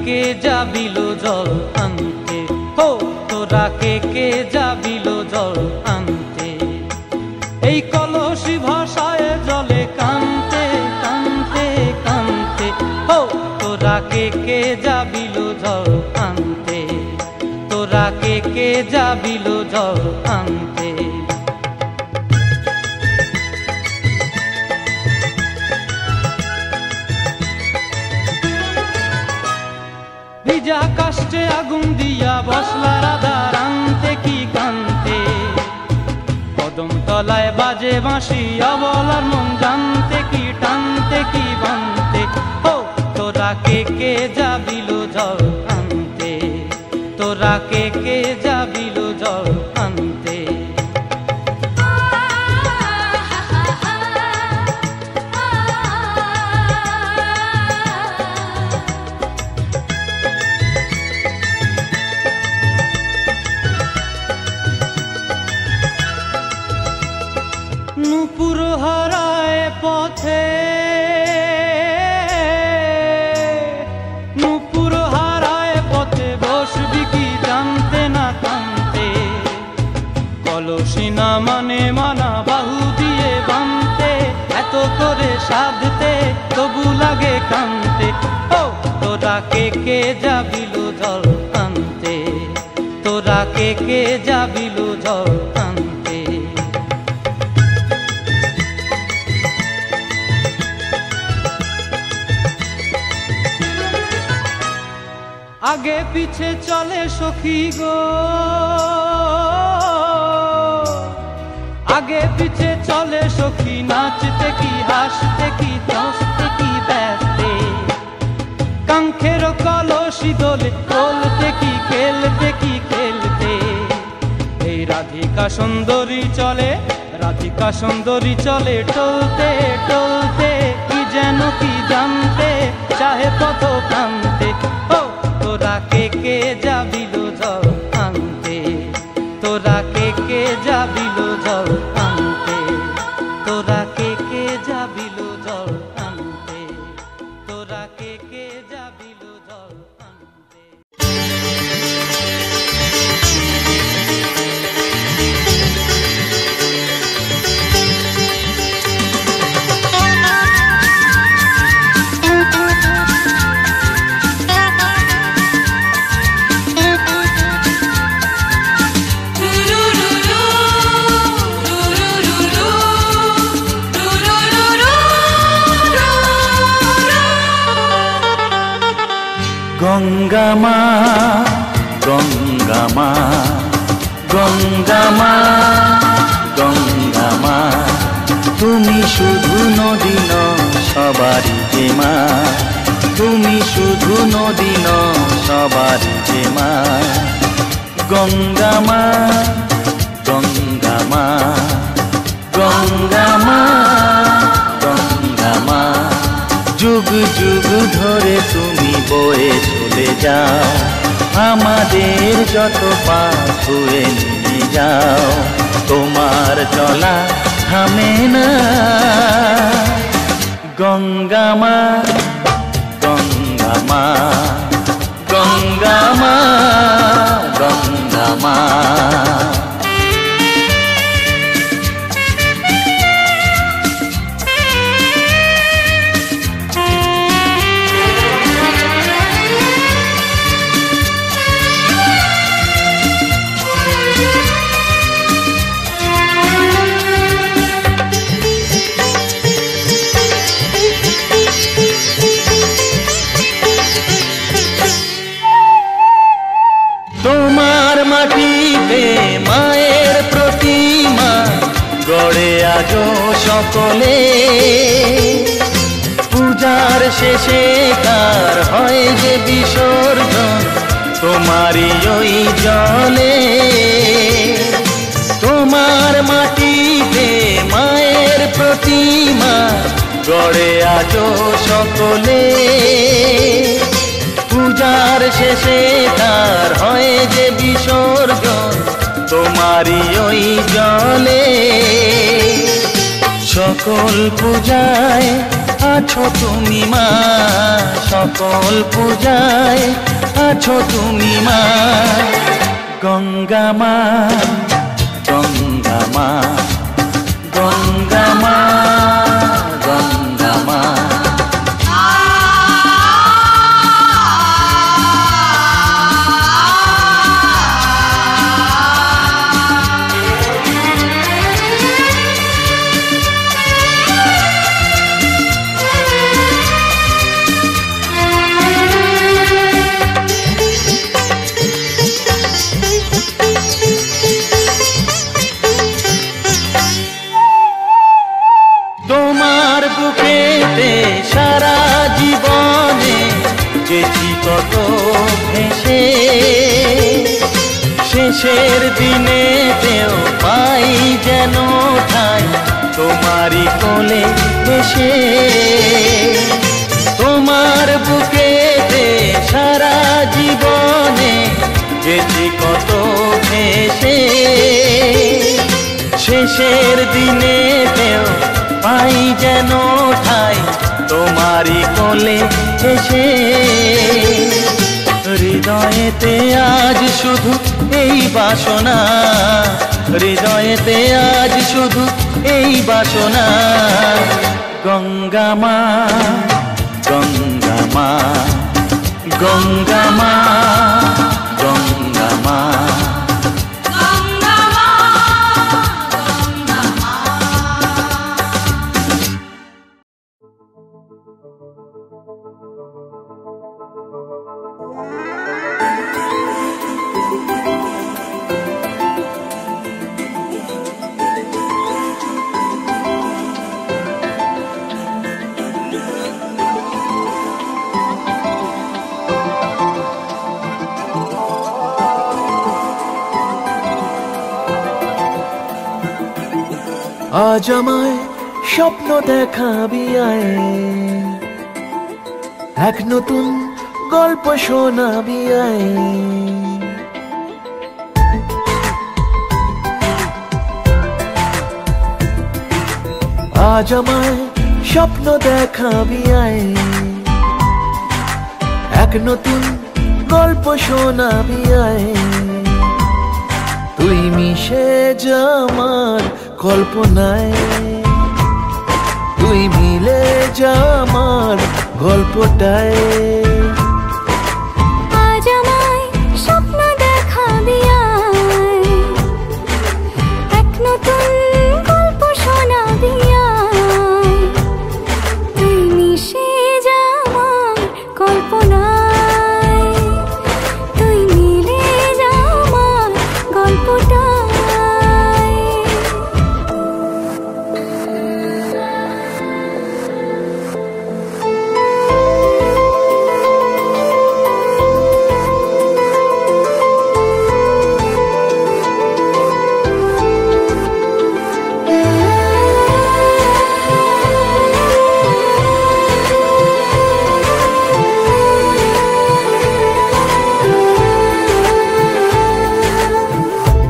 কে যাবিল জল আনতে, হো তোরা কে যাবিল জল আনতে। এই কলসি ভাষায় জলে কানতে কানতে কানতে, হো তোরা কে যাবিল জল আনতে, তোরা কে যাবিল জল আনতে। ভিজা কাষ্টে আগুন দিয়া বসলা রাধা রানতে কি কানতে, কদম তলায় বাজে বাঁশি অবলার মন জানতে কি টানতে কি বানতে, ও তোরা কে যাবিল জল আনতে, তোরা কে যাবিল জল আনতে। নূপুর হারায় পথে, নূপুর হারায় পথে বসবি কি জানতে না কানতে, কলসি না মানে মানা বাহু দিয়ে বানতে, এত করে সাধতে তবু লাগে কানতে, ও তোরা কে যাবিল জল আনতে, তোরা কে যাবিল জল আনতে। আগে পিছে চলে সখী গো, আগে পিছে চলে সখী, নাচতে কি হাসতে কি দশতে কি ব্যস্তে, কাঙ্ক্ষের কলসি দোলে তোলতে কি খেলতে কি খেলতে। এই রাধিকা সুন্দরী চলে, রাধিকা সুন্দরী চলে টলতে টলতে, কি যেন কি জানতে চাহে পথ প্রান্তে, ও তোরা কে যাবিল জল আনতে, তোরা কে যাবিল জল আনতে, তোরা কে যাবিল জল আনতে, তোরা কে যাবিল জল আনতে। গঙ্গা মা গঙ্গা মা গঙ্গা মা গঙ্গা মা, তুমি শুধু নদী ন সবারই যে মা, তুমি শুধু নদী ন সবারই যে মা। গঙ্গা মা গঙ্গা মা গঙ্গা মা গঙ্গা মা, যুগ যুগ ধরে তুমি বয়ে চলে যাও, আমাদের যত পাপ ধুয়ে নিয়ে যাও, তোমার চলা থামে না। গঙ্গা মা গঙ্গা মা গঙ্গা মা গঙ্গা মা। তোমার মাটিতে মায়ের প্রতিমা গড়ে আজো সকলে, পূজার শেষে কার হয় যে বিসর্জন তোমারই ওই জলে। তোমার মাটিতে মায়ের প্রতিমা গড়ে আজো সকলে, পূজার শেষে তার হয় যে বিসর্জন তোমারই ওই জলে। সকল পূজায় আছো তুমি মা, সকল পূজায় আছো তুমি মা। গঙ্গা মা, গঙ্গা মা, গঙ্গা মা, গঙ্গা মা। সারা জীবনে যেছি কত ভেসে, শেষের দিনেতেও পাই যেন ঠাই তোমারই কোলে এসে। তোমার বুকেতে সারা জীবনে যেছি কত ভেসে, শেষের দিনেতেও পাই যেন ঠাই তোমারই কোলে এসে। হৃদয়েতে আজ শুধু এই বাসনা, হৃদয়েতে আজ শুধু এই বাসনা। গঙ্গা মা, গঙ্গা মা, গঙ্গা মা, গঙ্গা মা। আজ আমায় স্বপ্ন দেখাবি আয়, এক নতুন গল্প শোনাবি আয়। আজ আমায় স্বপ্ন দেখাবি আয়, এক নতুন গল্প শোনাবি আয়। তুই মিশে যা আমার কল্পনায়, তুই মিলে যা আমার গল্পটায়। আজ আমায় স্বপ্ন দেখাবি আয়, এক নতুন গল্প শোনাবি আয়। তুই মিশে যা আমার কল্পনায়, তুই মিলে যা আমার গল্পটায়।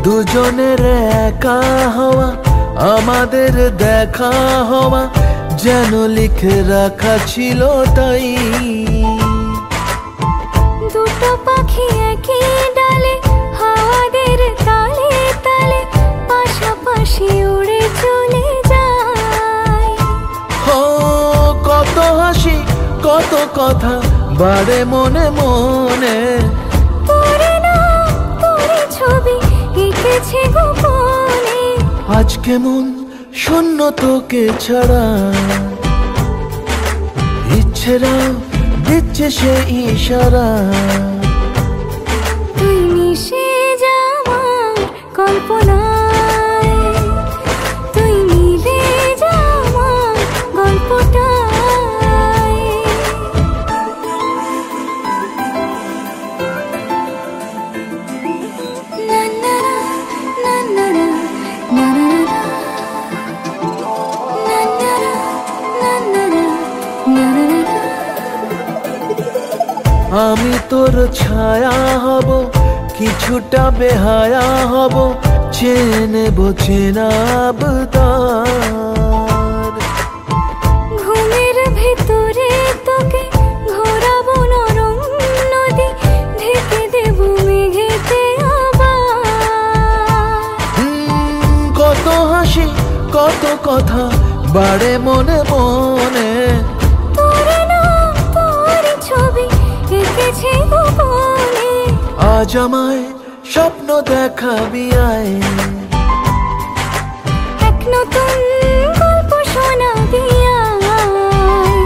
দুজনের একা হওয়া, আমাদের দেখা হওয়া যেন লিখে রাখা ছিল তাই। দুটো পাখি একই ডালে, হাওয়াদের তালে তালে পাশাপাশি উড়ে চলে যায়। ও কত হাসি কত কথা বাড়ে মনে মনে, তোরে না তোরে ছবি এঁকেছে গোপনে। আজ কেমন শূন্য তোকে ছাড়া, ইচ্ছেরা দিচ্ছে সে ইশারা। তুই মিশে যা আমার কল্পনায়, তুই মিলে যা আমার গল্পটায়। না না না না না না না আমি তোর ছায়া হব, কিছুটা বেহায়া হব, চেনে নেব চেনাব তার। ঘুমের ভেতর বাড়ে মনে মনে তোর নাম তোর ছবি এঁকেছে গোপনে। আজ আমায় স্বপ্ন দেখাবি আয়, এক নতুন গল্প শোনাবি আয়।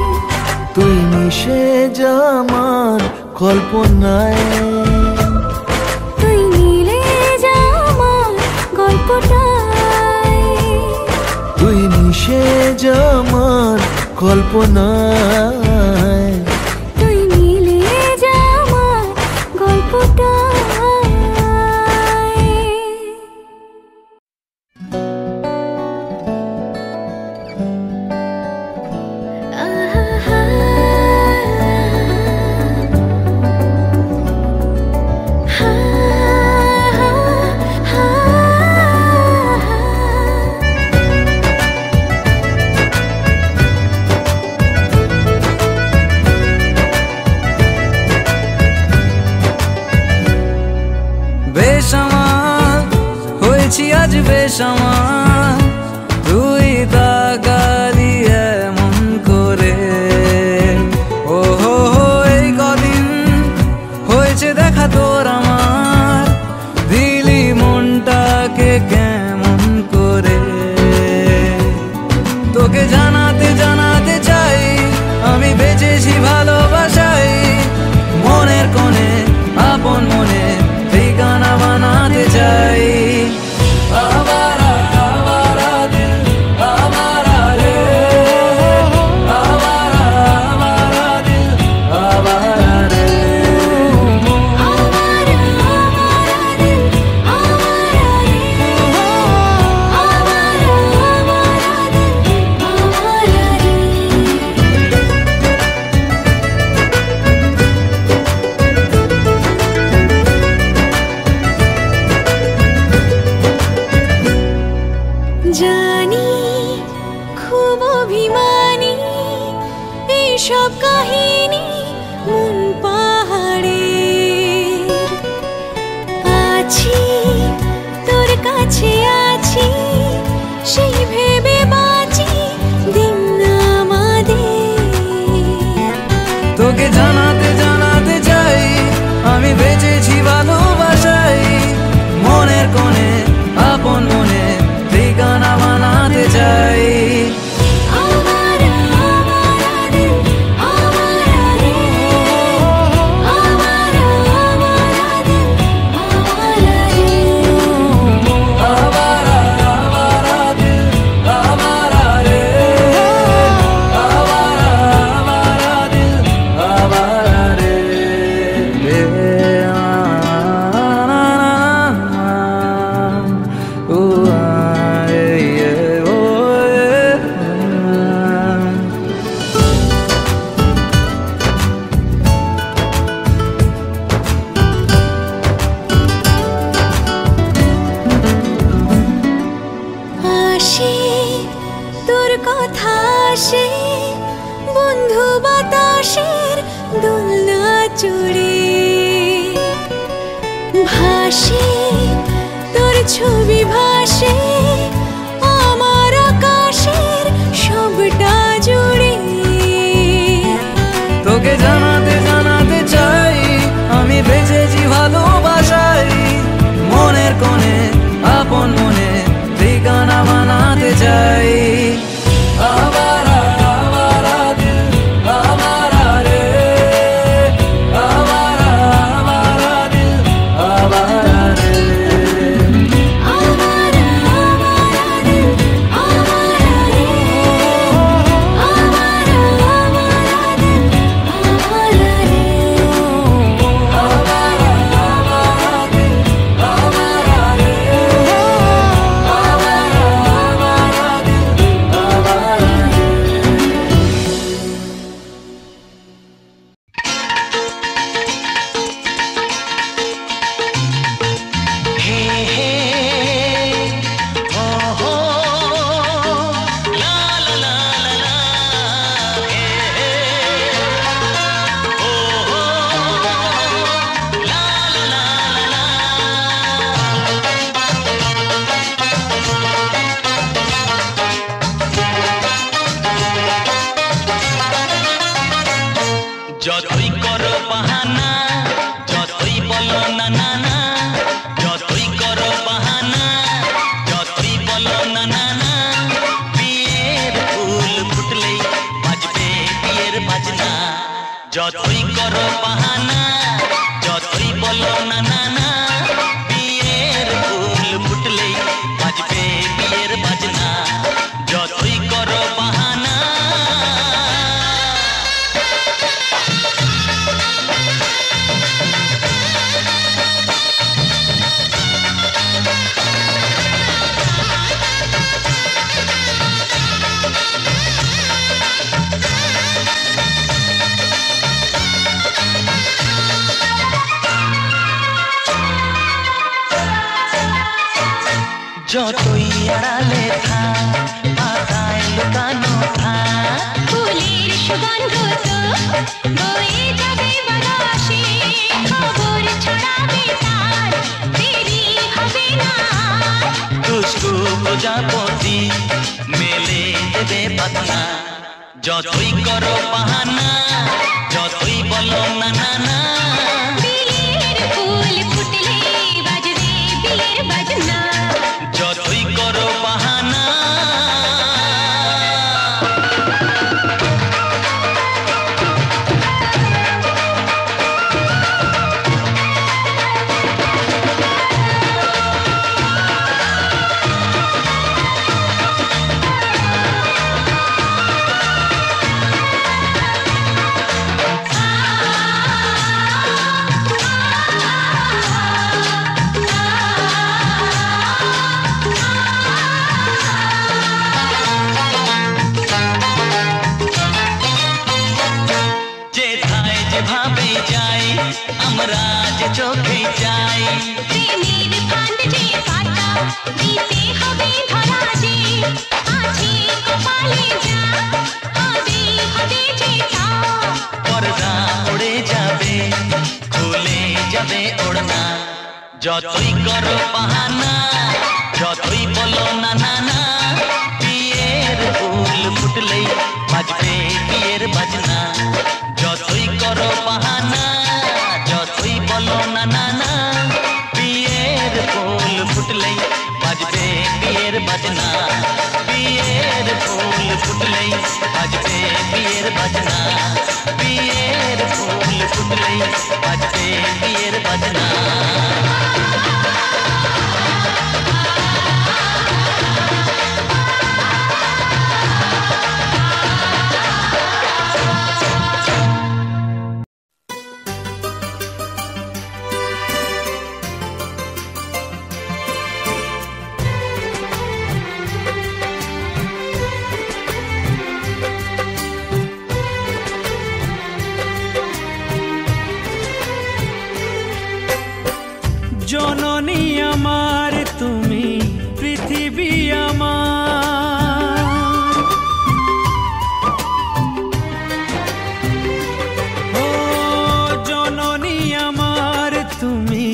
তুই মিশে যা আমার কল্পনায়, তুই মিলে যা আমার গল্পটায়। তুই মিশে যা আমার কল্পনায়, তুই মিলে যা আমার গল্পটায়। বেসামাল হয়েছি আজ বেসামাল, তুই তাকালি এমন করে। ও হো হো এই কদিন হয়েছে দেখা তোর আমার, দিলি মনটাকে কেমন করে। তোকে জানাতে জানাতে চাই আমি বেঁচেছি ভালোবাসাই, মনের কোণে আপন মনে ঠিকানা বানাতে চাই। আবারা আবারা দিল আবারা রে, আবারা আবারা দিল আবারা রে। জানি খুব অভিমানী এইসব কাহিনী মন পাহাড়ে। আছি তোর কাছে আছি সেই ভেবে বাঁচি দিন আমাদের। তোকে জানাতে জানাতে চাই আমি বেঁচেছি ভালোবাসাই, মনের কোণে আপন মনে ঠিকানা বানাতে চাই। আবারা আবারা দিল আবারা রে, আবারা আবারা দিল আবারা রে। আবারা আবারা দিল আবারা রে, আবারা আবারা দিল আবারা রে। ও আসে তোর কথা আসে বন্ধু বাতাসের দোলনা চড়ে। ভাসে তোর ছবি ভাসে আমার আকাশের সবটা জুড়ে। তোকে জানাতে জানাতে চাই আমি বেঁচেছি ভালোবাসাই, মনের কোণে আপন মনে ঠিকানা বানাতে চাই। আবারা আবারা দিল আবারা রে, আবারা আবারা দিল আবারা রে। আবারা যতই আড়ালে থাক পাতায় লুকানো থাক ফুলের সুগন্ধ তো বয়ে যাবে বাতাসে খবর ছড়াবে তার দেরি হবে না দুষ্টু প্রজাপতি মেলে দেবে পাতনা যতই করো বাহানা যতই বলো না না না বিয়ের ফুল ফুটলে বাজবে বিয়ের বাজনা যতই করো বাহানা আমরা যে চোখে যাই প্রেমের ফান্ড যে পাতা দিতে হবে ধরা যে আছে কপালে যা হবে হবে যে তা পর্দা উড়ে যাবে খুলে যাবে ওড়না যতই করো বাহানা যতই বলো না না না বিয়ের ফুল ফুটলেই বাজবে বিয়ের বাজনা যতই করো বাহানা যতই বলো না না না বিয়ের ফুল ফুটলেই বাজবে বিয়ের বাজনা বিয়ের ফুল ফুটলেই বাজবে বিয়ের বাজনা বিয়ের ফুল ফুটলেই বাজবে বিয়ের বাজনা জননী আমার তুমি পৃথিবী আমার ও জননী আমার তুমি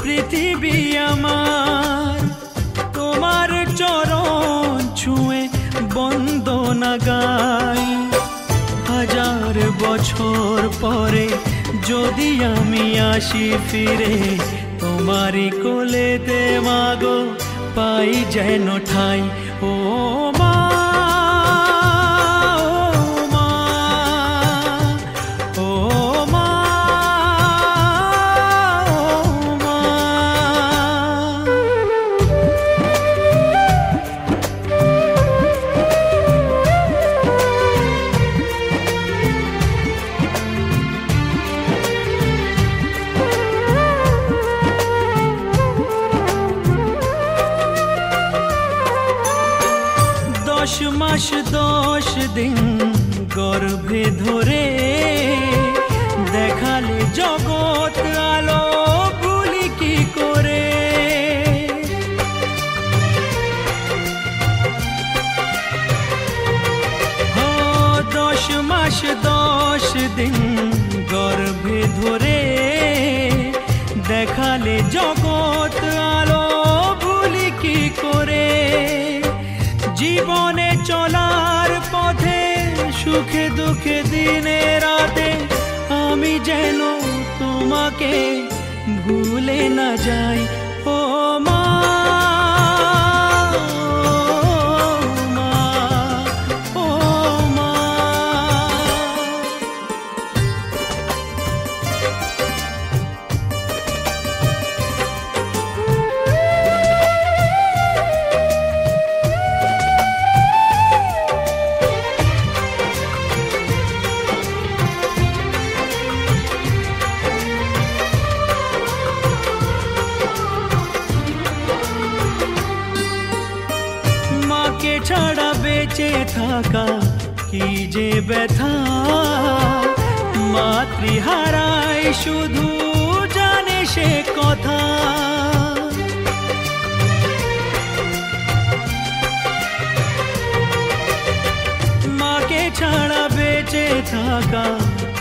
পৃথিবী আমার তোমার চরণ ছুঁয়ে বন্দনা গাই হাজার বছর পরে যদি আমি আসি ফিরে তোমারি কোলেতে মাগো পাই যেন ঠাই ও মা ও মা ও মা মাস 10 দিন গর্ভে ধরে দেখালে জগৎ আলো ভুলি কি করে 10 মাস 10 দিন গর্ভে ধরে দেখালে জগৎ আলো ভুলি কি করে জীবনে চলার পথে সুখে দুঃখে দিনে রাতে আমি যেন তোমাকে ভুলে না যাই ও মা ও মা ছাড়া বেঁচে থাকা কি যে ব্যথা মাতৃহারায় শুধু জানে সে কথা থাকা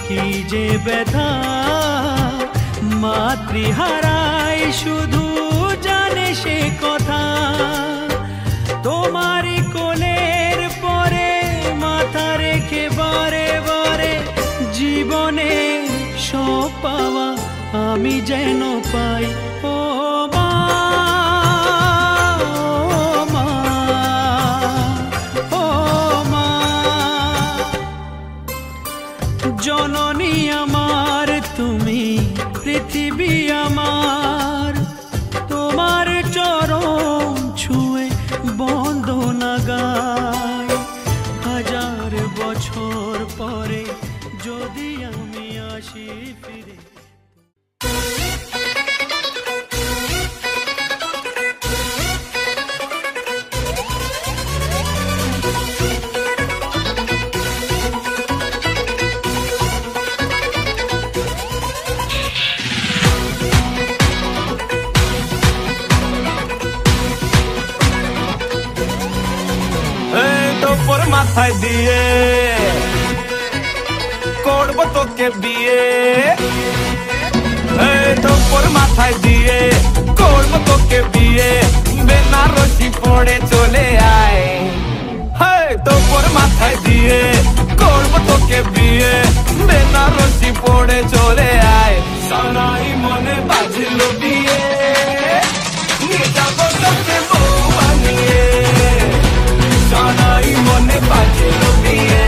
কি যে ব্যথা, মাতৃহারাই শুধু জানে সে কথা। তোমারই কোলের পরে মাথা রেখে বারে বারে জীবনে সব পাওয়া আমি যেন পাই। ও মা, ও মা, ও মা, জননী আমার তুমি, পৃথিবী আমার, তোমার চরণ ছুঁয়ে বন্দনা গাই। হাজার বছর পরে যদি আমি আসি ফিরে। তোর মাথায় দিয়ে করবো তোকে বিয়ে, তোর মাথায় দিয়ে করবো তোকে বিয়ে, বেনারসি পড়ে চলে আয়। তোর মাথায় দিয়ে করবো তোকে বিয়ে, বেনারসি পড়ে চলে আয়। সানাই মনে বাজলো বিয়ে, নিয়ে যাবো তোকে বউ বানিয়ে। সানাই মনে বাজলো বিয়ে,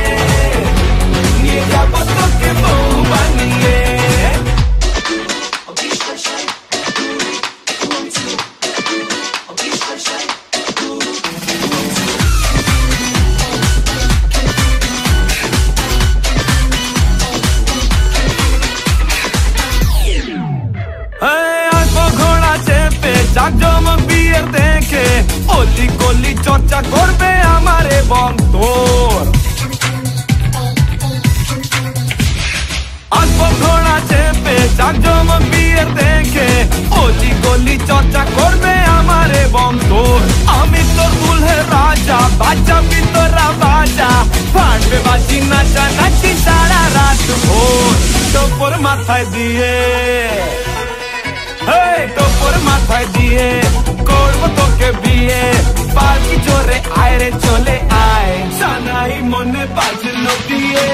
নিয়ে যাবো তোকে বউ বানিয়ে। জাকজমক বিয়ের দেখে অলি গলি চর্চা করবে আমার এবং তোর। আসবো ঘোড়া চেপে জাকজমক বিয়ের দেখে অলি গলি চর্চা করবে আমার এবং তোর। আমি তোর দুলহে রাজা, বাজাবি তোরা বাজা, ফাটবে বাজি নাচা নাচি সারা রাত ভোর। তোর মাথায় দিয়ে তোর মাথায় দিয়ে করবো তোকে বিয়ে, পালকি জোরে আয় রে চলে আয়। সানাই মনে বাজলো বিয়ে,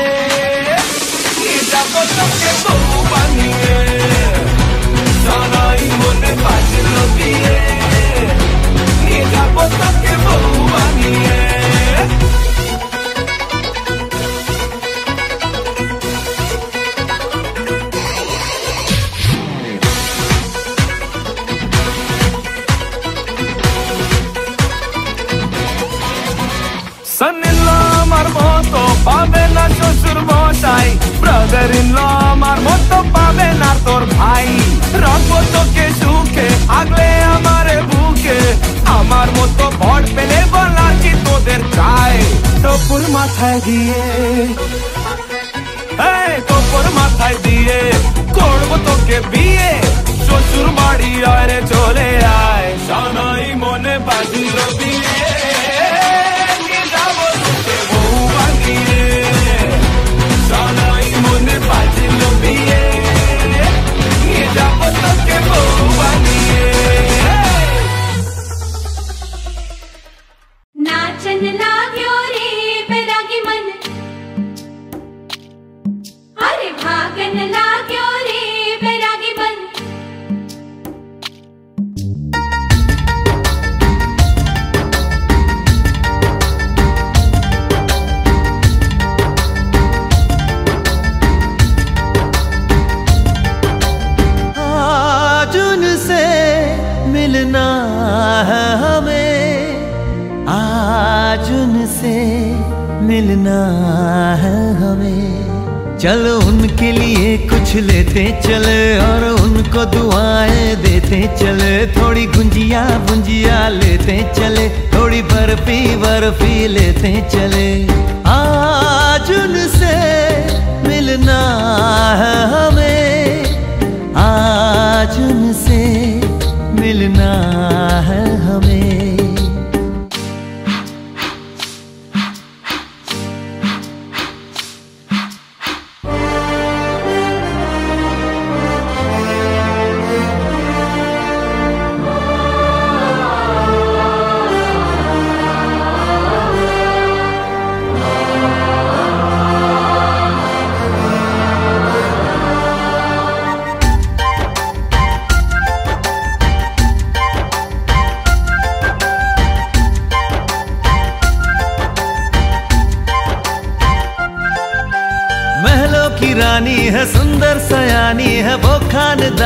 নিয়ে যাবো তোকে বউ বানিয়ে। সানাই মনে বাজলো বিয়ে, নিয়ে যাবো তোকে বউ বানিয়ে। Son-in-law আমার মতো পাবে না শ্বশুর মশাই, ব্রাদার ইন ল আমার মতো পাবে না তোর ভাই। রাখবো তোকে সুখে আগলে আমার বুকে, আমার মতো ভর পেলে বলা কি তোদের চাই। তোর মাথায় দিয়ে তোর মাথায় দিয়ে করবো তোকে বিয়ে, শ্বশুর বাড়ি আরে চলে আয়। সানাই মনে বাজলো বিয়ে, সানাই মনে বাজলো বিয়ে, নিয়ে যাবো তোকে বউ বানিয়ে। नाचन लाग्यो रे बैरागी मन, अरे भागन लाग्यो रे बैरागी मन। आज उनसे मिलना है हमें, आज उनसे मिलना है हमें। चलो उनके लिए कुछ लेते चले और उनको दुआएं देते चले। थोड़ी गुंजिया गुंजिया लेते चले, थोड़ी बर्फी बर्फी लेते चले। आज उनसे मिलना है हमें, आज उनसे मिलना है हमें।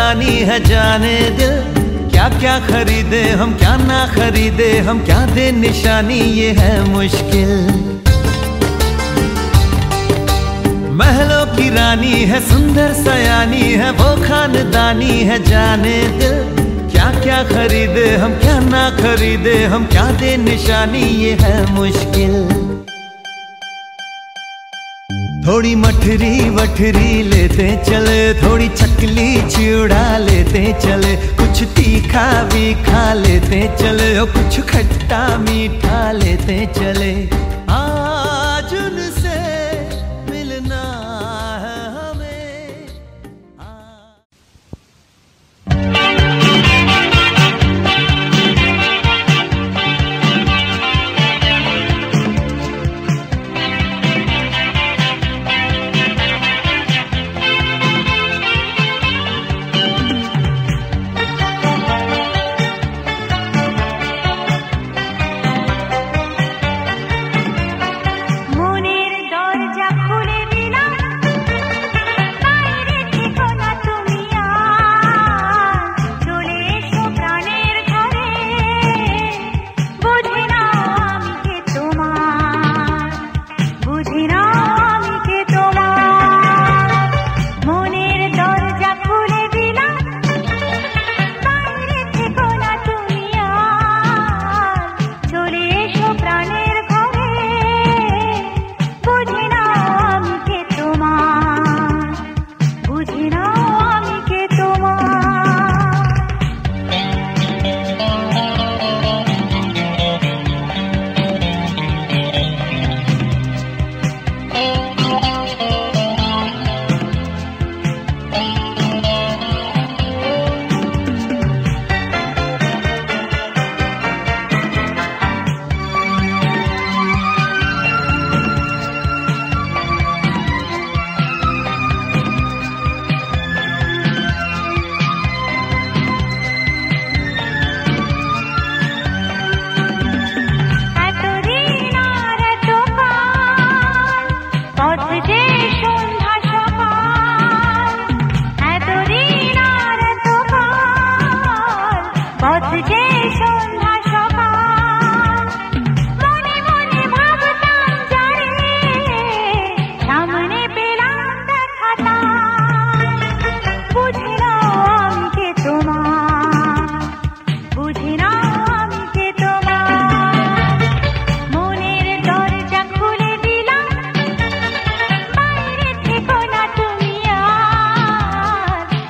रानी है जाने दिल, क्या क्या खरीदे हम क्या ना खरीदे हम, क्या दे निशानी ये है मुश्किल। महलों की रानी है सुंदर सयानी है, वो खानदानी है जाने दिल, क्या क्या खरीदे हम क्या ना खरीदे हम, क्या दे निशानी ये है मुश्किल। थोड़ी मठरी वठरी लेते चले, थोड़ी चकली चिड़ा लेते चले, कुछ तीखा भी खा लेते चले, और कुछ खट्टा मीठा लेते चले। आज उनसे मिलना है हमें।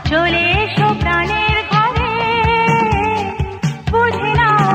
চলে এসো প্রাণের ঘরে, বুঝে নাও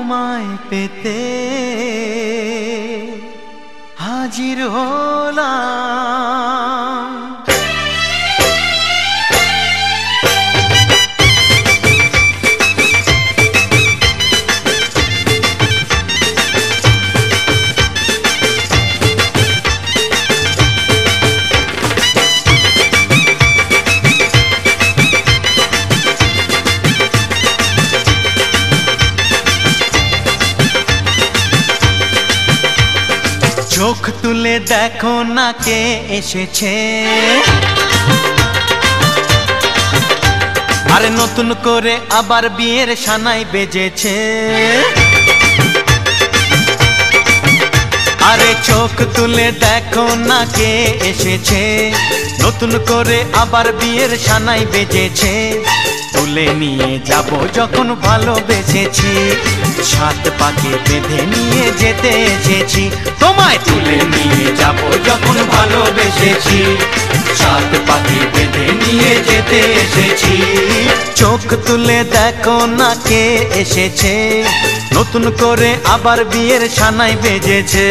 তোমায় পেতে হাজির হলাম। চোখ তুলে দেখো না কে এসেছে, আরে নতুন করে আবার বিয়ের সানাই বেজেছে। আরে চোখ তুলে দেখো না কে এসেছে, নতুন করে আবার বিয়ের সানাই বেজেছে। তুলে নিয়ে যাব যখন ভালোবেসেছি, সাত পাকে বেঁধে নিয়ে যেতে এসেছি। তোমায় তুলে নিয়ে যাব যখন ভালোবেসেছি, সাত পাকে বেঁধে নিয়ে যেতে এসেছি। চোখ তুলে দেখো না কে এসেছে, নতুন করে আবার বিয়ের সানাই বেজেছে।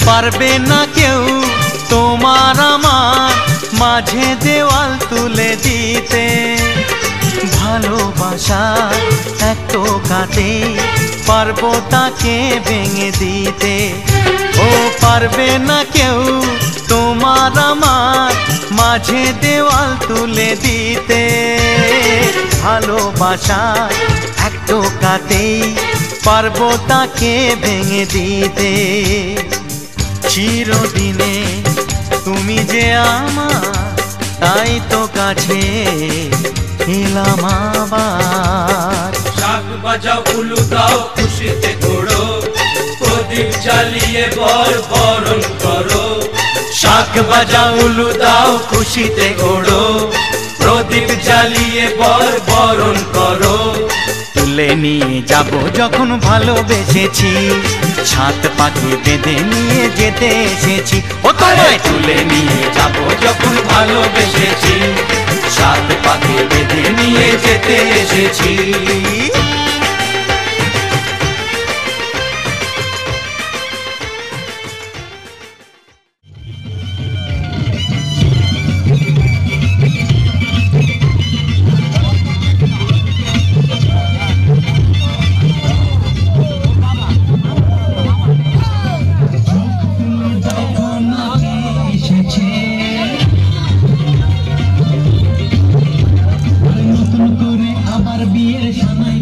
পারবে না কেউ তোমার আমার মাঝে দেওয়াল তুলে দিতে, ভালোবাসা এত কাটে পারবো তাকে ভেঙে দিতে। ও পারবে না কেউ তোমার আমার মাঝে দেওয়াল তুলে দিতে, ভালোবাসা এত কাটে পারবো তাকে ভেঙে দিতে। চিরদিনে তুমি যে আমার, তাই তো কাছে এলাম আবার। শাক বাজাও উলু দাও খুশিতে ঘোড়ো, প্রদীপ জ্বালিয়ে বরণ করো। শাক বাজাও উলু দাও খুশিতে ঘোড়ো, প্রদীপ জ্বালিয়ে বরণ করো। তুলে নিয়ে যাব যখন ভালোবেসেছি, সাত পাখি বেঁধে নিয়ে যেতে এসেছি। ও তোমায় তুলে নিয়ে যাব যখন ভালোবেসেছি, সাত পাকে বেঁধে নিয়ে যেতে এসেছি। নতুন করে আবার বিয়ের সানাই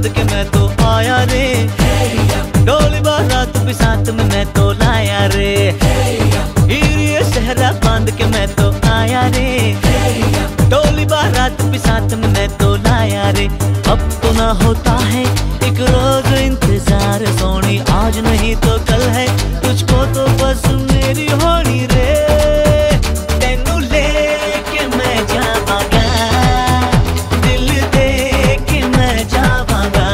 बांध के मैं तो आया रे, डोली बारात भी साथ में मैं तो लाया रे, हीरे सहरा बांध के मैं तो आया रे, डोली बारात भी साथ में मैं तो लाया रे। अब तो ना होता है एक रोज इंतजार सोनी, आज नहीं तो कल है, तुझको तो बस मेरी होनी रे। तेनू लेके मैं जावांगा, दिल दे के मैं जावांगा,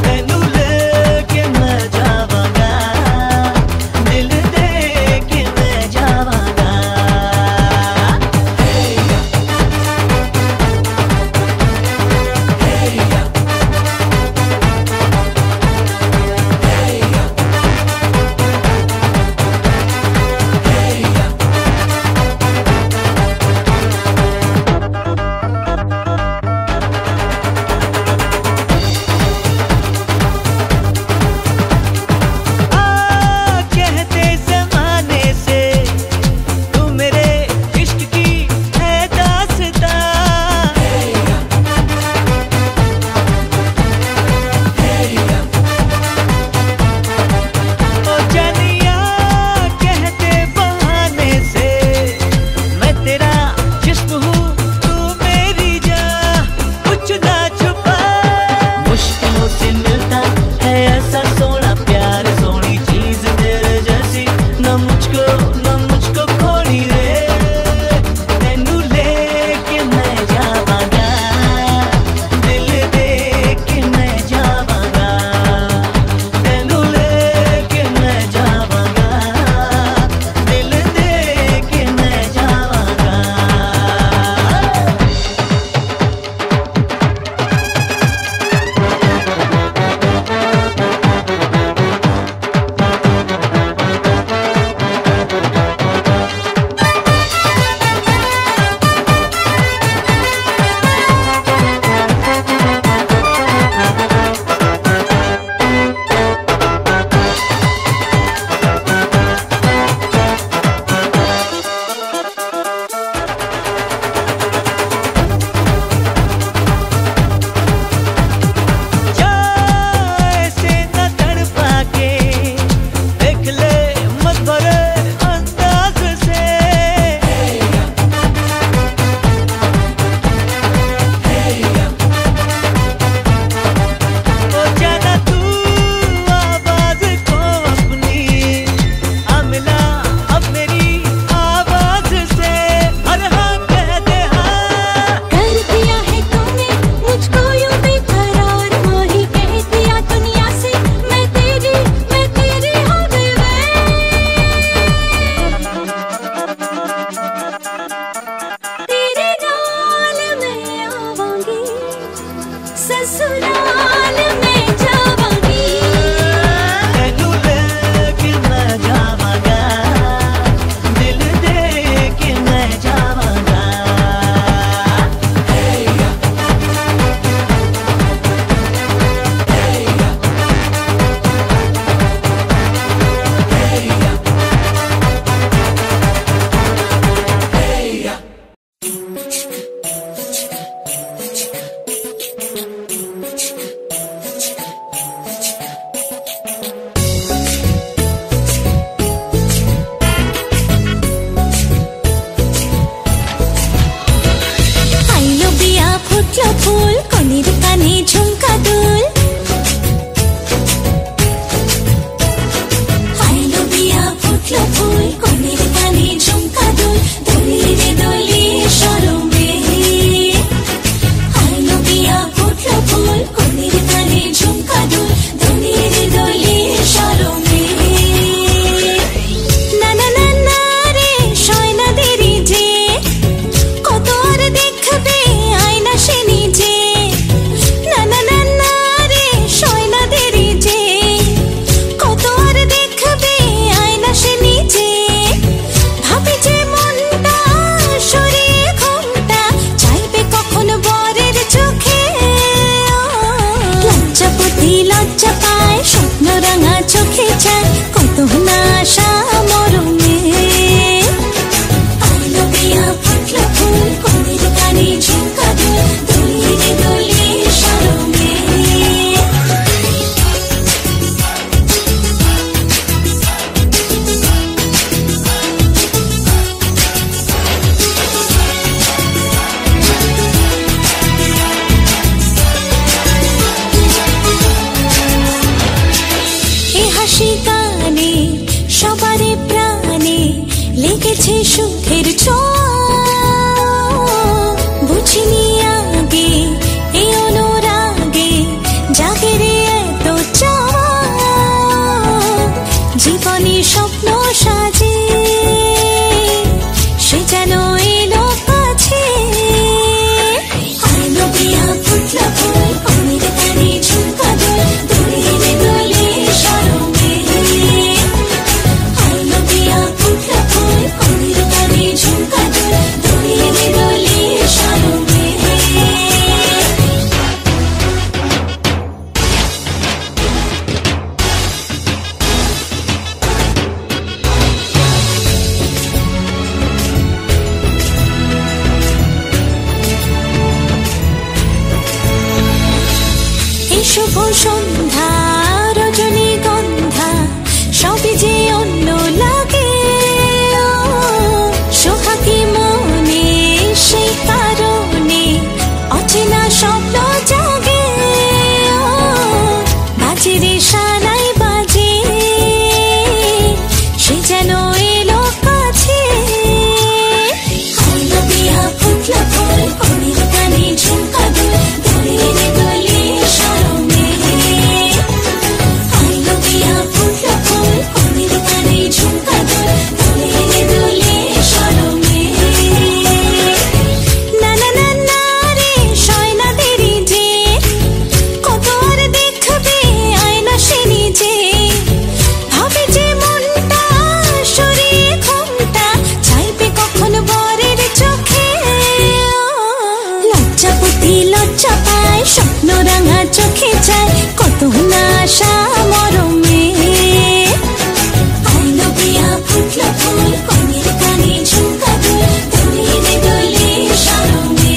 तेनू लेके मैं जावांगा, दिल दे के मैं जावांगा। झुमका दो, दुलिए दुलिए शारों में। শুভ সন্ধ্যা রজনীগন্ধা সবই যে অন্য লাগে সোহাগী মনে সেই কারণে অচেনা স্বপ্ন জাগে বাজে রে সানাই বাজে সে যেন এলো কাছে বিয়া ফুটলো ফুল কলির কানে ঝুমকা দুল দোলে রে দোলে শরমে আইলো বিয়া ফুটলো ফুল কলির কানে ঝুমকা দুল দোলে রে দোলে শরমে না না না না রে সয় না দেরি যে কত আর দেখবে আয়না সে নিজে ভাবে যে মনটা সরিয়ে ঘুমটা চাইবে কখন বরের চোখে লজ্জাপতি লজ্জা পায় স্বপ্ন রাঙা চোখে যায় কত না আশা মরমে আইলো বিয়া ফুটলো ফুল কনের কানে ঝুমকা দুল দোলে রে দোলে শরমে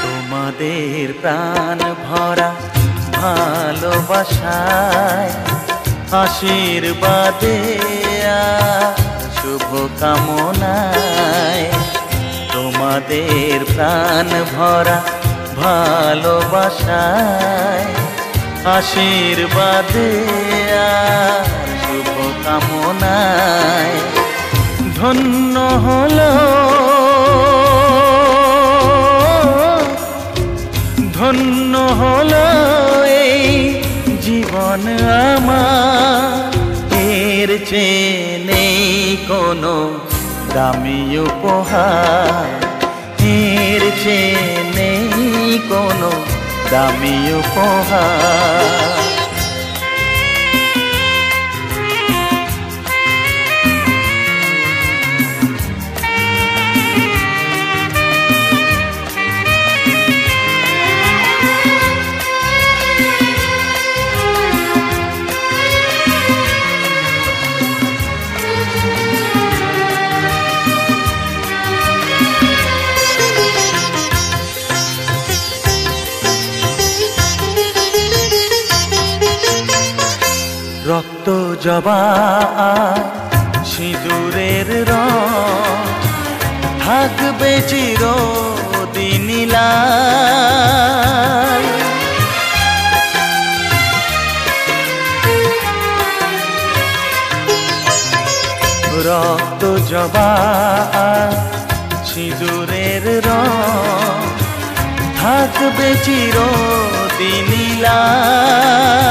তোমাদের প্রাণ ভরা ভালোবাসায় আশীর্বাদে আর শুভ কামনায় তোমাদের প্রাণ ভরা ভালোবাসায় আশীর্বাদে আর শুভ কামনায় ধন্য হলো ধন্য হলো এই জীবন আমার এর চেয়ে নেই কোনো দামি উপহার এর চেয়ে নেই কোনো দামি উপহার রক্ত জবা সিঁদুরের রং থাকবে চিরদিন লাল রক্ত জবা সিঁদুরের রং থাকবে চিরদিন লাল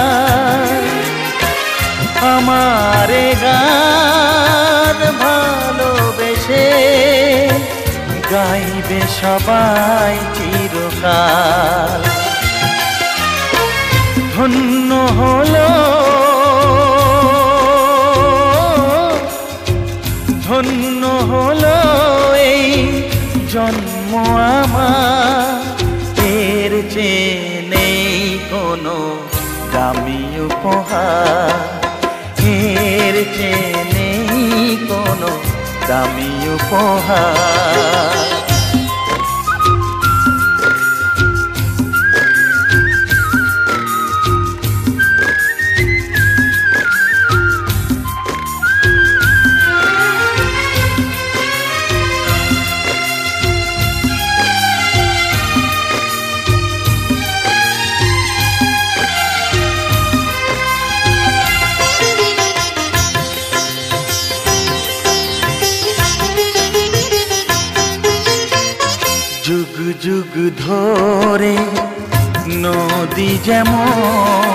আমারে গান ভালোবেসে গাইবে সবাই চিরকাল ধন্য হলো ধন্য হলো এই জন্ম আমার এর চেয়ে নেই কোনো দামি উপহার এর চেয়ে নেই কোনো দামি উপহার যুগ যুগ ধরে নদী যেমন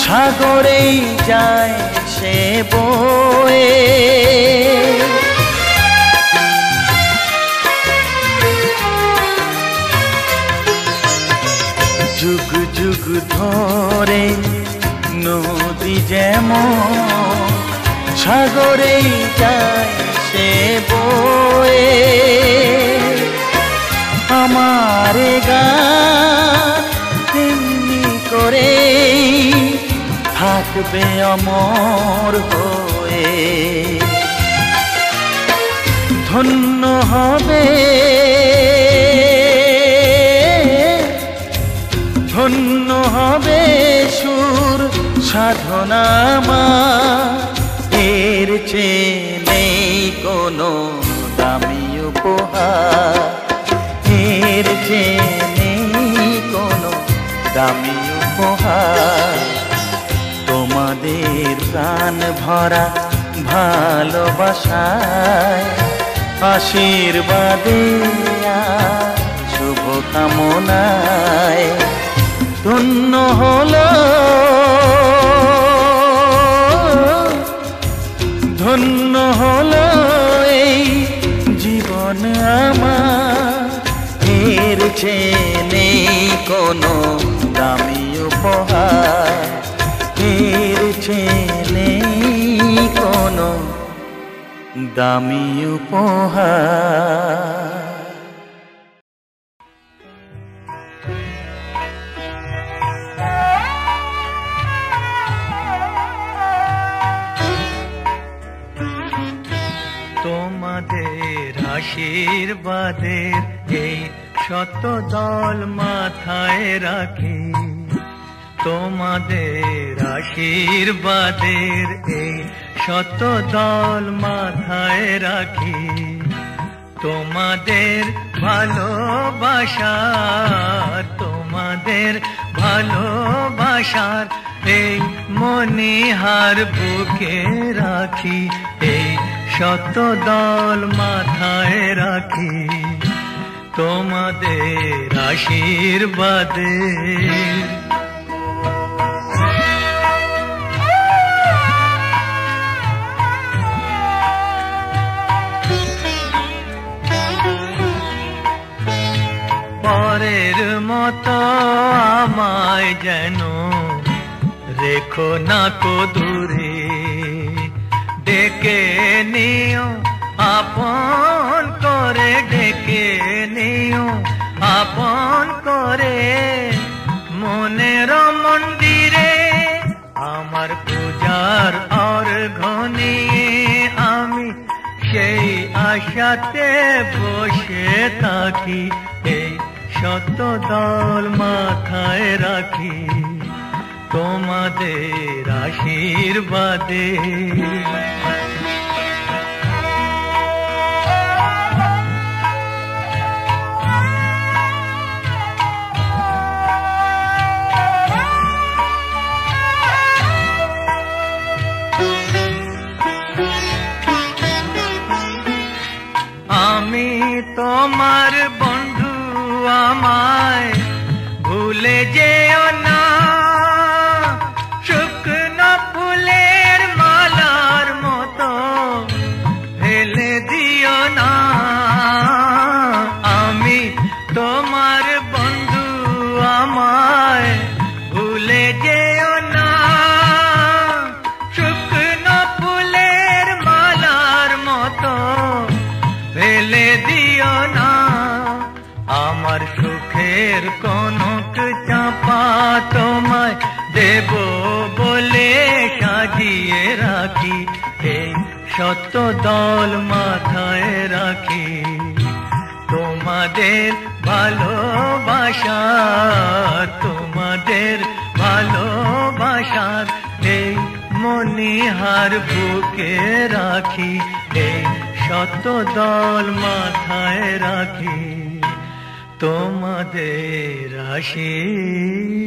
সাগরেই যায় সে বয়ে, যুগ যুগ ধরে নদী যেমন সাগরেই যায় সে বয়ে, আমার গান তেমনি করে থাকবে অমর হয়ে। ধন্য হবে ধন্য হবে সুর সাধনা এর চেয়ে নেই কোনো দামি উপহার, এর চেয়ে নেই কোনো দামি উপহার। তোমাদের প্রাণ ভরা ভালোবাসায় আশীর্বাদে শুভ কামনায় ধন্য হলো ধন্য হলো এই জীবন আমার, এর চেয়ে নেই কোনো দামি উপহার, এর চেয়ে নেই কোনো দামি উপহার। তোমাদের আশীর্বাদের এই শত দল মাথায় রাখি, তোমাদের আশীর্বাদের এই শত দল মাথায় রাখি। তোমাদের ভালোবাসার, তোমাদের ভালোবাসার এই মনিহার বুকে রাখি, এই শত দল মাথায় রাখি। তোমাদের আশীর্বাদের পরের মতো আমায় যেন রেখো না কো দূরে, ডেকে নিও আপন করে, ডেকে নিও আপন করে মনের মন্দিরে। আমার পূজার অর্ঘ্য নিয়ে আমি সেই আশাতে বসে থাকি, এই শত দল মাথায় রাখি। তোমাদের আশীর্বাদে আমি তোমার বন্ধু, আমায় ভুলে যেও না। শুকনো ফুলের মালার মতো ফেলে দিও না। আমি তোমার বন্ধু, আমায় ভুলে যেও না। শুকনো ফুলের মালার মতো ফেলে দিও না। আমার সুখের কনক চাপা তোমায় দেব বলে সাজিয়ে রাখি, এই শত দল মাথায় রাখি। তোমাদের ভালোবাসার, তোমাদের ভালোবাসার এই মনিহার বুকে রাখি, এই শত দল মাথায় রাখি। তোমাদের আশীর্বাদে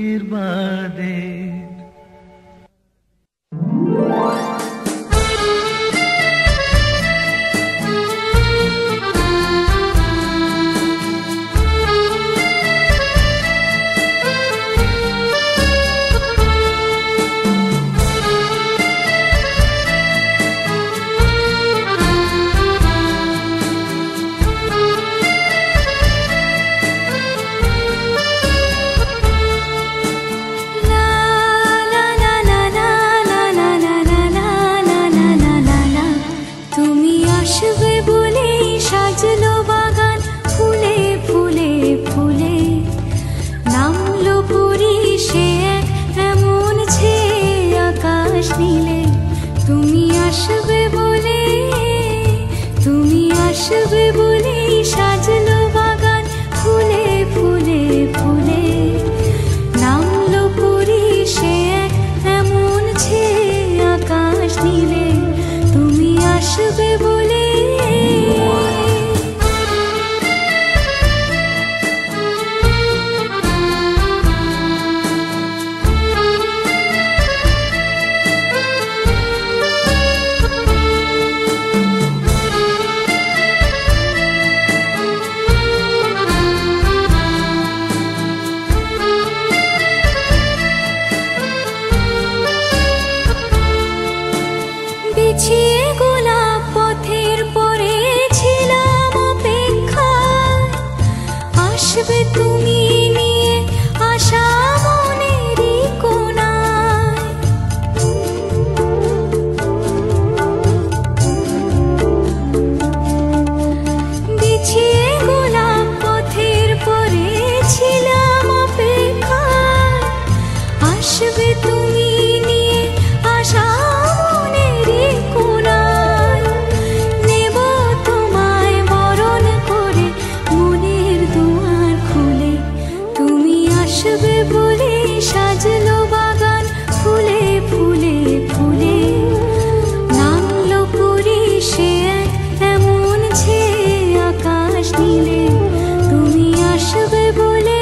আসবে তুমি নিয়ে আশা মনেরই কোণায়। বিছিয়ে গোলাপ পথের পরে ছিলাম অপেক্ষায়, আসবে তুমি নিয়ে আশা মনেরই কোণায়। নেব তোমায় বরণ করে মনের দুয়ার খুলে, তুমি আসবে বলে সাজলো বাগান ফুলে ফুলে ফুলে। নামলো পরি সে এক এমন যে আকাশ নীলে, তুমি আসবে বলে।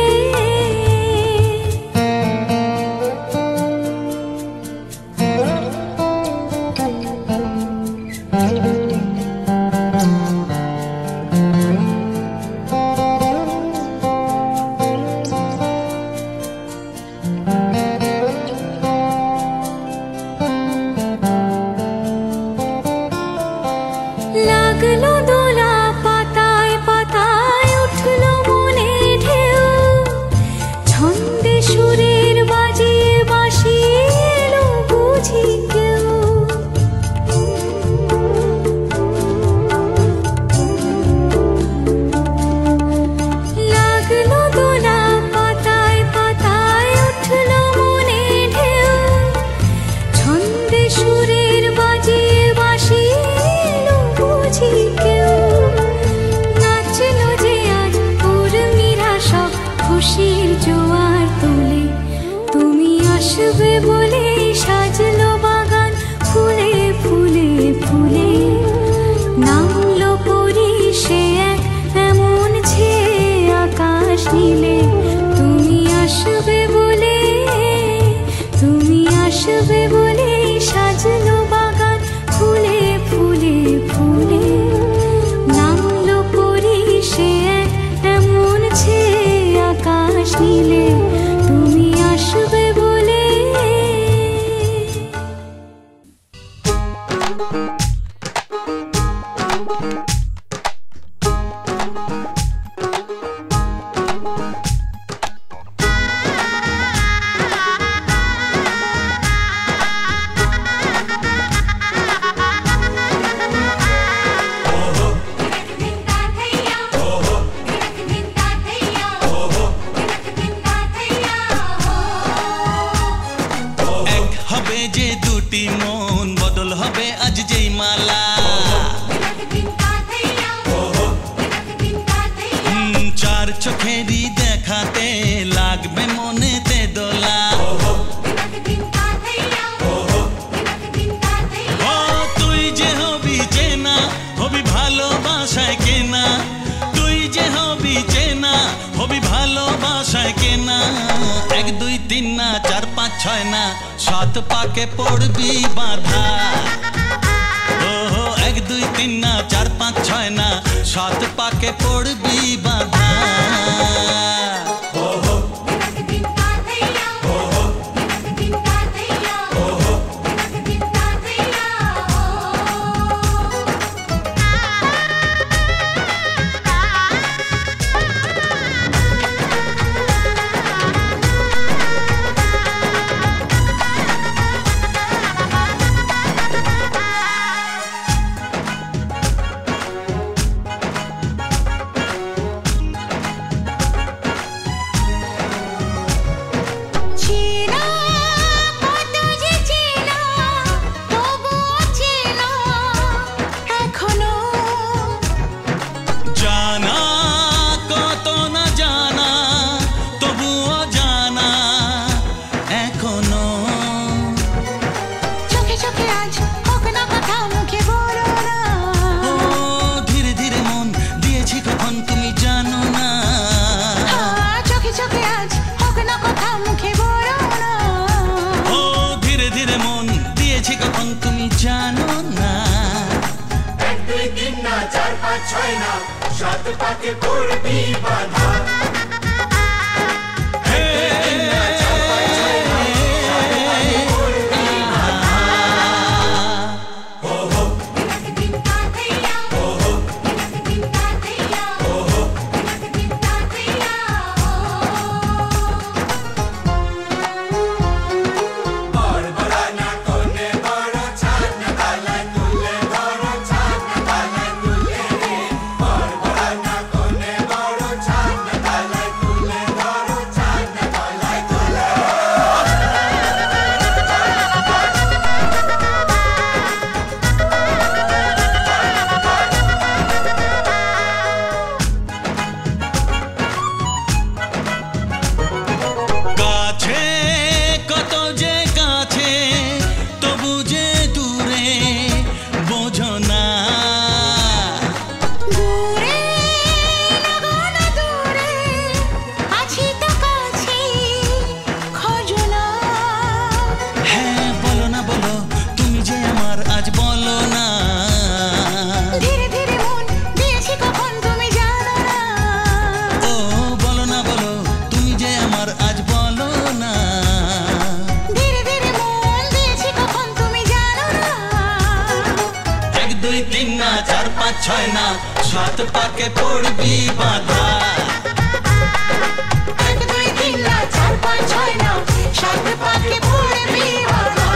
লাগলো দোলা পাতায় পাতায় উঠলো মনে ঢেউ, ছন্দে সুরের বাজিয়ে বাঁশি এলো বুঝি কেউ। লাগলো দোলা পাতায় পাতায় উঠলো মনে ঢেউ, ছন্দে সুরের বাজিয়ে বাঁশি এলো বুঝি কেউ। নাচলো যে আজ উর্মিরা সব খুশির জোয়ার তোলে, তুমি আসবে বলে সাজলো বাগান ফুলে ফুলে ফুলে। নামলো পরি সে এক এমন যে আকাশ নীলে, তুমি আসবে বলে, তুমি আসবে বলে সাজলো বাগান ফুলে ফুলে ফুলে। নামলো পরি সে এক এমন যে আকাশ নীলে, তুমি আসবে বলে। এক হবে যে দুটি মন, বদল হবে আজ যেই মালা। চার চোখেরই দেখাতে লাগবে মনেতে দোলা। ও তুই যে হবি চেনা, হবি ভালোবাসায় কেনা। তুই যে হবি চেনা, হবি ভালোবাসায় কেনা। 1 2 3 না 4 5 6 না 7 পাকে পড়বি বাঁধা। ওহো 1 2 3 না 4 5 6 না 7 পাকে পড়বি বাঁধা। সাত পাকে পড়বি বাঁধা। ছয় না সাত পাকে পড়বি বাঁধা। 1 2 3 না 4 5 6 না সাত পাকে পড়বি বাঁধা।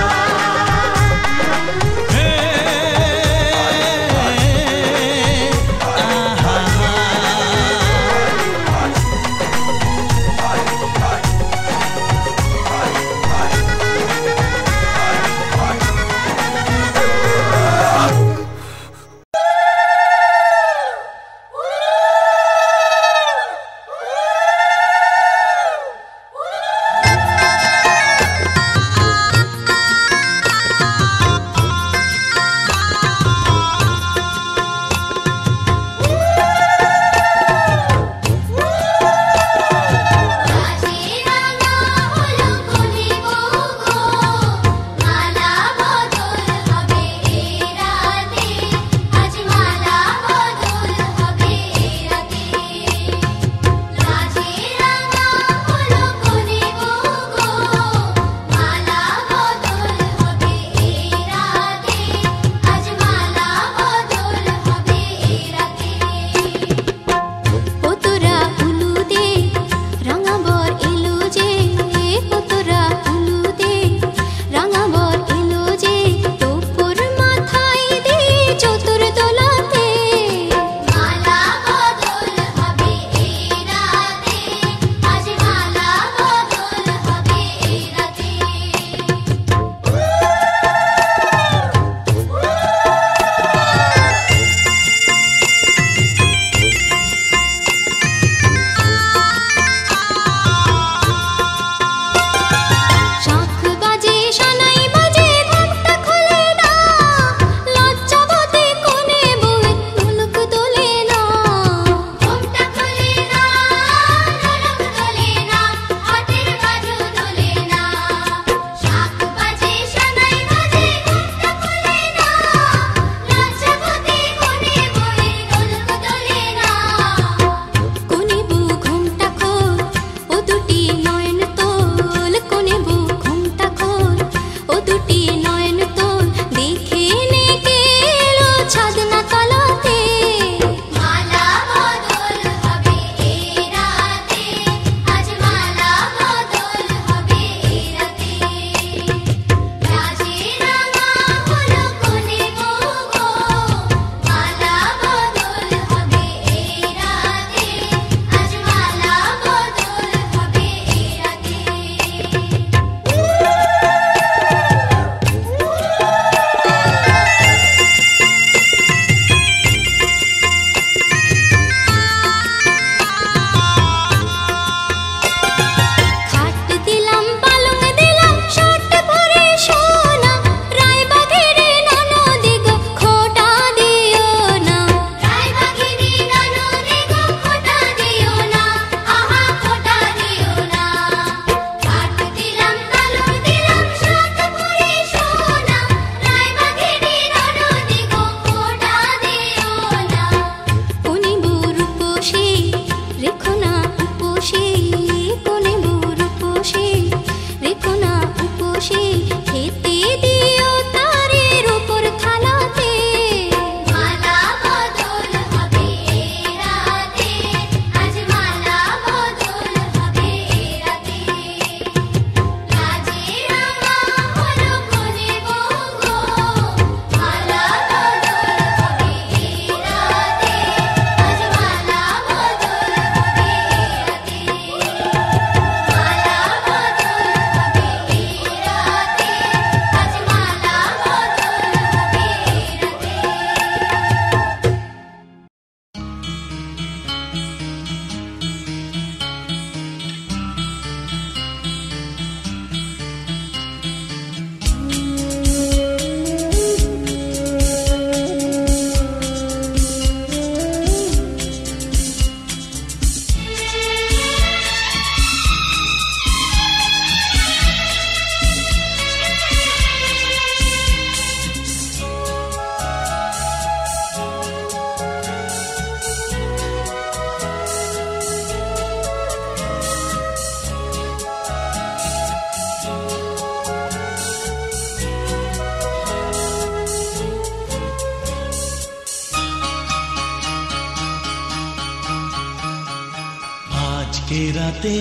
আজকে রাতে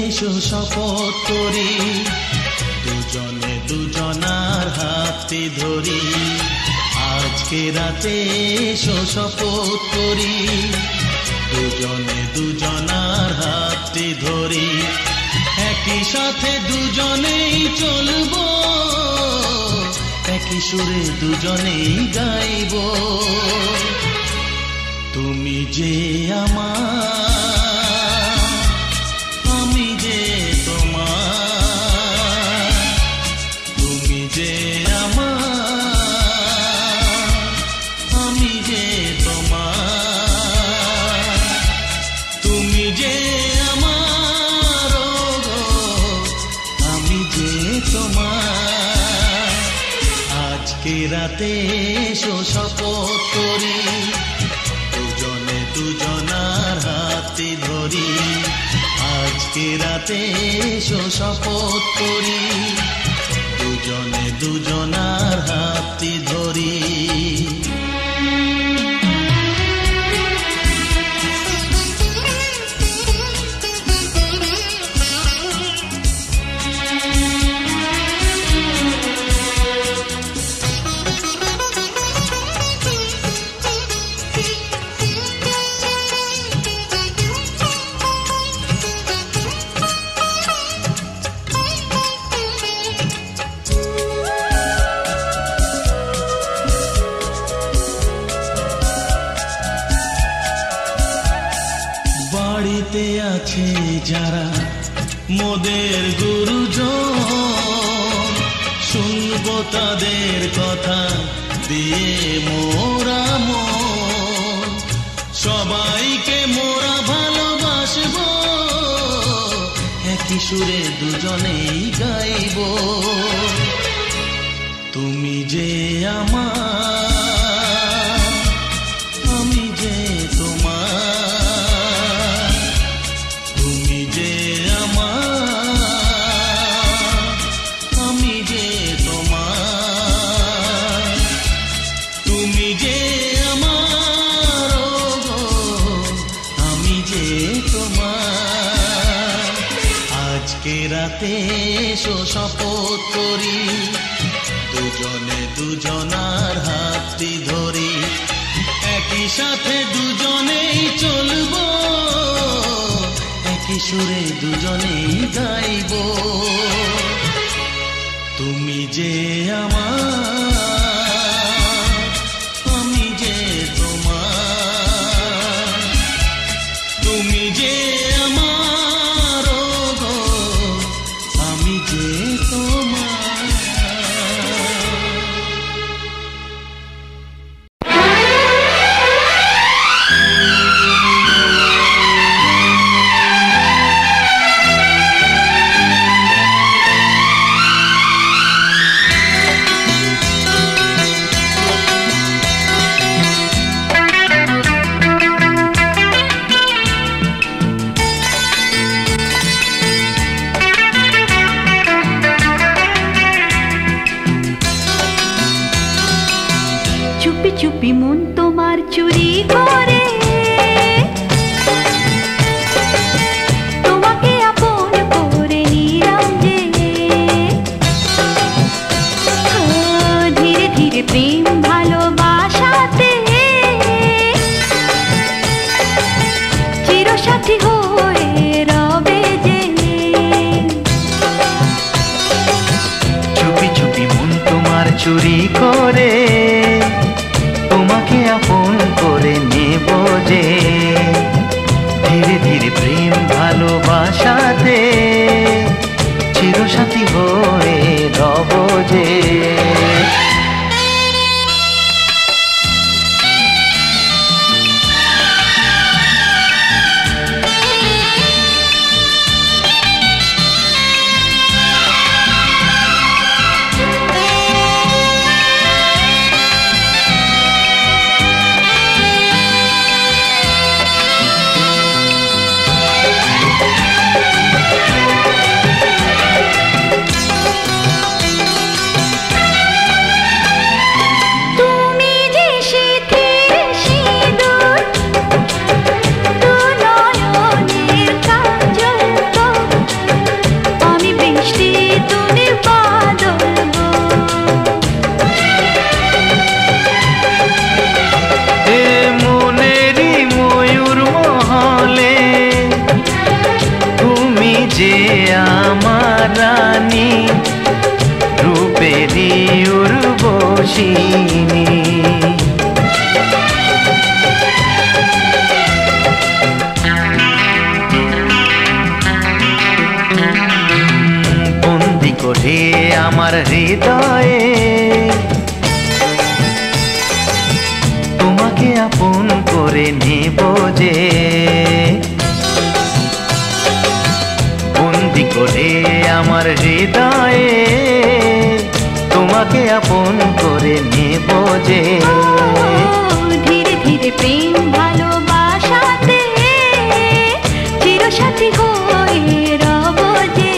এসো শপথ করি, দুজনে দুজনার হাতে ধরি। আজকে রাতে এসো শপথ করি, দুজনে দুজনার হাতে ধরি। একই সাথে দুজনেই চলবো, একই সুরে দুজনেই গাইব। তুমি যে আমার, আমি যে তোমার। তুমি যে আমার, আমি যে তোমার। তুমি যে আমার, গো আমি যে তোমার। আজকে রাতে এসো শপথ করি, দুজনে দুজনার হাতে ধরি। আজকে রাতে এসো শপথ করি, দুজনে দুজনার হাতে ধরি। বাড়িতে আছে যারা মোদের গুরুজন, শুনবো তাদের কথা দিয়ে মোরা মন। সবাইকে মোরা ভালোবাসবো, একই সুরে দুজনেই গাইব। তুমি যে আমার, আমি যে তোমার। তুমি যে আমার, আমি যে তোমার। তুমি যে আমার, গো আমি যে তোমার। আজকে রাতে এসো শপথ করি, দুজনে দুজনার হাতে ধরি। একই সাথে দুজনেই চলবো, একই সুরে দুজনেই গাইব। তুমি যে আমার, আমি যে তোমার। তুমি যে আমার, গো আমি যে তোমার। চুপি চুপি মন তোমার চুরি করে, তোমাকে আপন করে নিলাম যে। ধীরে ধীরে প্রেম ভালোবাসাতে চিরসাথী হয়ে রবে যে। চুপি চুপি মন তোমার চুরি করে, তোমাকে আপন করে নেব যে। ধীরে ধীরে প্রেম ভালোবাসাতে চিরসাথী হয়ে রব যে। যে আমার রানী, রূপেরই উর্বশিনী। বন্দি করে আমার হৃদয়ে তোমাকে আপন করে নেব যে, বন্দি করে আমার হৃদয়ে তোমাকে আপন করে নেব যে। ধীরে ধীরে প্রেম ভালোবাসাতে চিরসাথী হয়ে রব যে।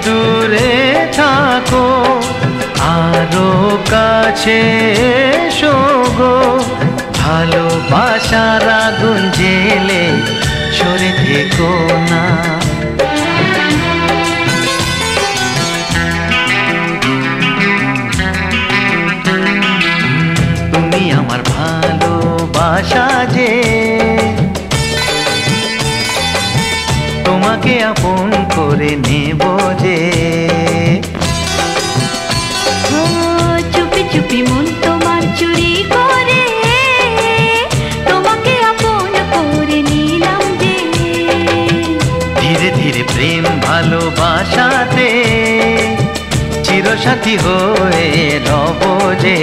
দূরে থাকো আরো কাছে এসো গো, ভালোবাসার আগুন জেলে সরে থেকো না। তুমি আমার ভালোবাসা যে, তোমাকে আপন করে নেব যে। চুপি চুপি মন তোমার চুরি করে তোমাকে আপন করে নিলাম যে। ধীরে ধীরে প্রেম ভালোবাসাতে চিরসাথী হয়ে রব যে।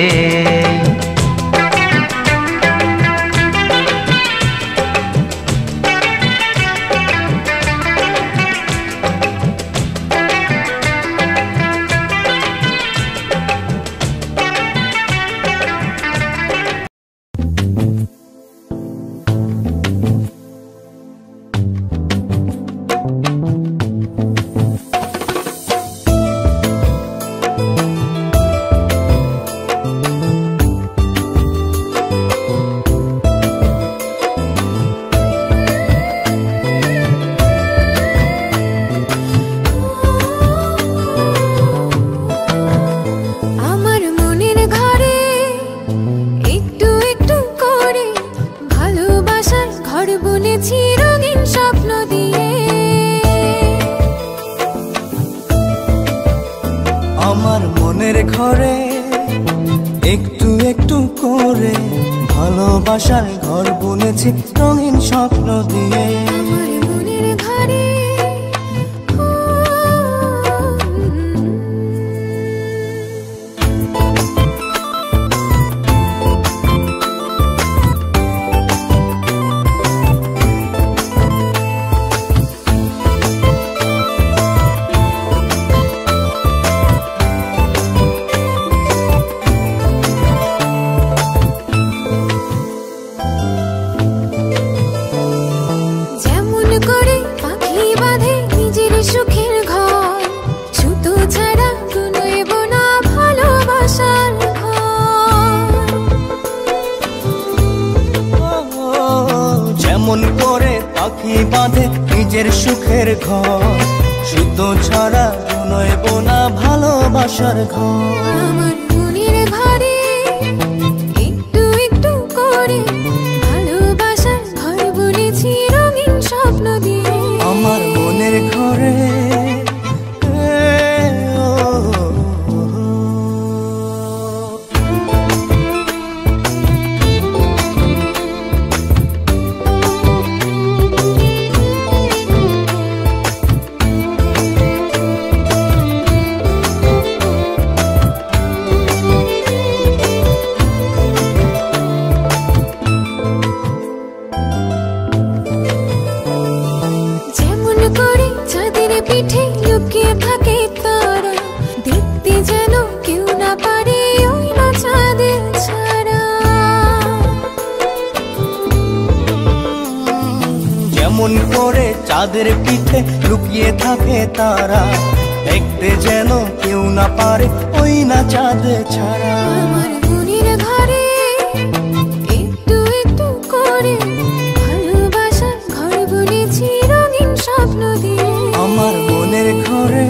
আমার মনের ঘরে একটু একটু করে ভালোবাসার ঘর বুনেছি রঙিন স্বপ্ন দিয়ে। আমার মনের ঘরে পাখি বাঁধে নিজের সুখের ঘর, সুতো ছাড়া নয়ব না ভালোবাসার ঘর। আমার মনের ঘরে একটু একটু করে ভালোবাসার ঘর বুনেছি রঙিন স্বপ্ন দিয়ে। আমার মনের ঘরে করে চাঁদের পিঠে লুকিয়ে থাকে তারা, দেখতে যেন কেউ না পারে ওই না চাঁদ ছাড়া। আমার মনের ঘরে একটু একটু করে ভালোবাসার ঘর বুনেছি রঙিন স্বপ্ন দিয়ে। আমার মনের ঘরে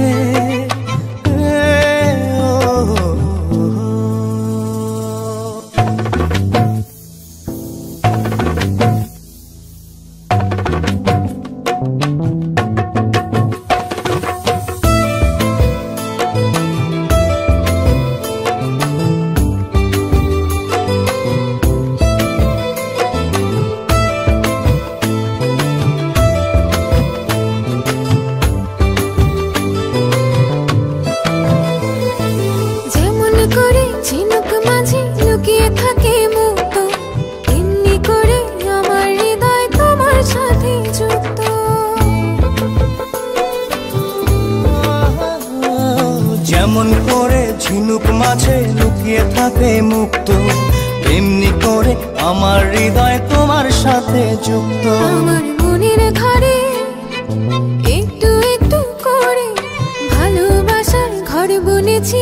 যেমন করে ঝিনুক মাঝে লুকিয়ে থাকে মুক্ত, তেমনি করে আমার হৃদয় তোমার সাথে যুক্ত। আমার মনের ঘরে একটু একটু করে ভালোবাসার ঘর বুনেছি।